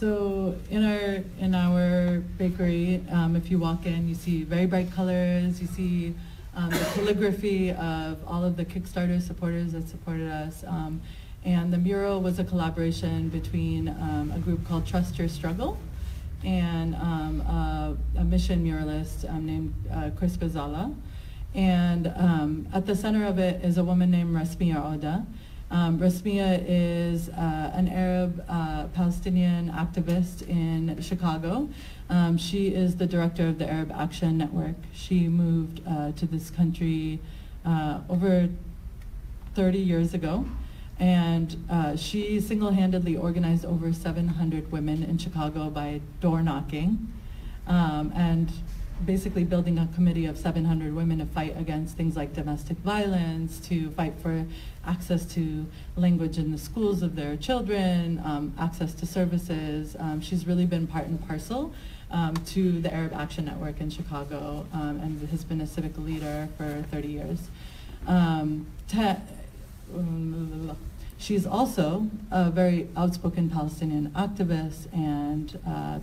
So in our bakery, if you walk in, you see very bright colors. You see the calligraphy of all of the Kickstarter supporters that supported us. And the mural was a collaboration between a group called Trust Your Struggle and a mission muralist named Chris Ghazala. And at the center of it is a woman named Rasmea Odeh. Rasmea is an Arab Palestinian activist in Chicago. She is the director of the Arab Action Network. She moved to this country over 30 years ago, and she single-handedly organized over 700 women in Chicago by door knocking, and basically building a committee of 700 women to fight against things like domestic violence, to fight for access to language in the schools of their children, access to services. She's really been part and parcel to the Arab Action Network in Chicago, and has been a civic leader for 30 years. She's also a very outspoken Palestinian activist, and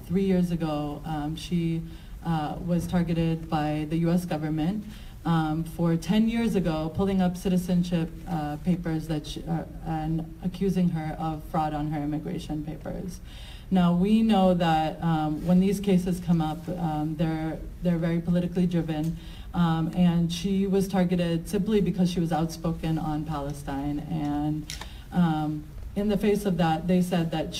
3 years ago she was targeted by the US government for 10 years ago, pulling up citizenship papers that and accusing her of fraud on her immigration papers. Now, we know that when these cases come up, they're very politically driven, and she was targeted simply because she was outspoken on Palestine. And in the face of that, they said that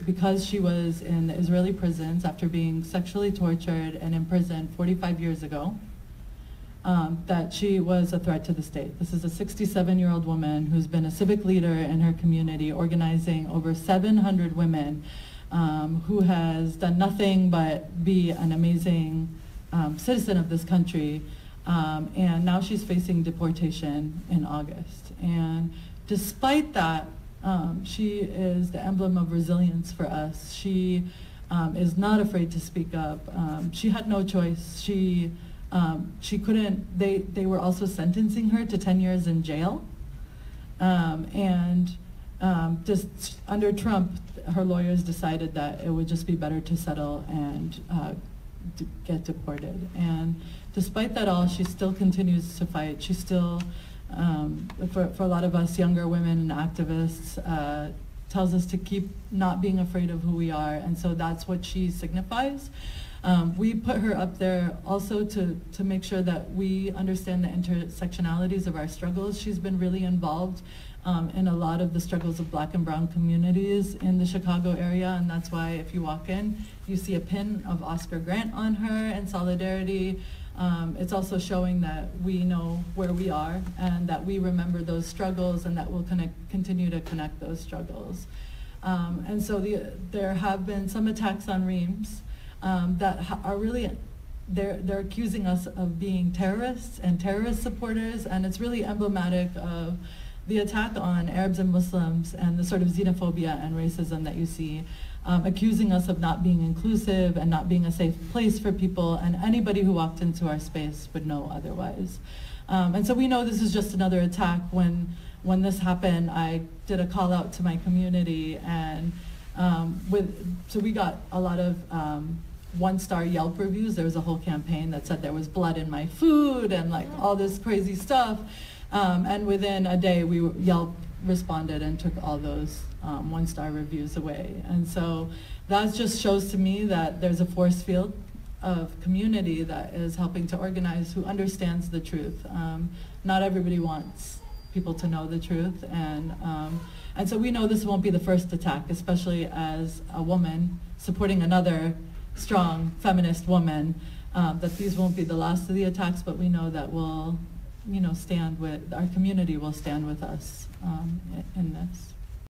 because she was in Israeli prisons after being sexually tortured and imprisoned 45 years ago, that she was a threat to the state. This is a 67-year-old woman who's been a civic leader in her community, organizing over 700 women, who has done nothing but be an amazing citizen of this country. And now she's facing deportation in August. And despite that, she is the emblem of resilience for us. She is not afraid to speak up. She had no choice. She couldn't, they were also sentencing her to 10 years in jail. Just under Trump, her lawyers decided that it would just be better to settle and get deported. And despite that all, she still continues to fight. She still, for a lot of us younger women and activists, tells us to keep not being afraid of who we are, and so that's what she signifies. We put her up there also to make sure that we understand the intersectionalities of our struggles. She's been really involved in a lot of the struggles of Black and brown communities in the Chicago area, and that's why if you walk in, you see a pin of Oscar Grant on her in solidarity. It's also showing that we know where we are and that we remember those struggles and that we'll continue to connect those struggles. And so there have been some attacks on Reems that are really, they're accusing us of being terrorists and terrorist supporters, and it's really emblematic of the attack on Arabs and Muslims and the sort of xenophobia and racism that you see, accusing us of not being inclusive and not being a safe place for people, and anybody who walked into our space would know otherwise. And so we know this is just another attack. When this happened, I did a call out to my community, and so we got a lot of one-star Yelp reviews. There was a whole campaign that said there was blood in my food and like all this crazy stuff. And within a day, Yelp responded and took all those one-star reviews away. And so that just shows to me that there's a force field of community that is helping to organize, who understands the truth. Not everybody wants people to know the truth, and so we know this won't be the first attack, especially as a woman supporting another strong feminist woman, that these won't be the last of the attacks, but we know that we'll, stand with, our community will stand with us in this.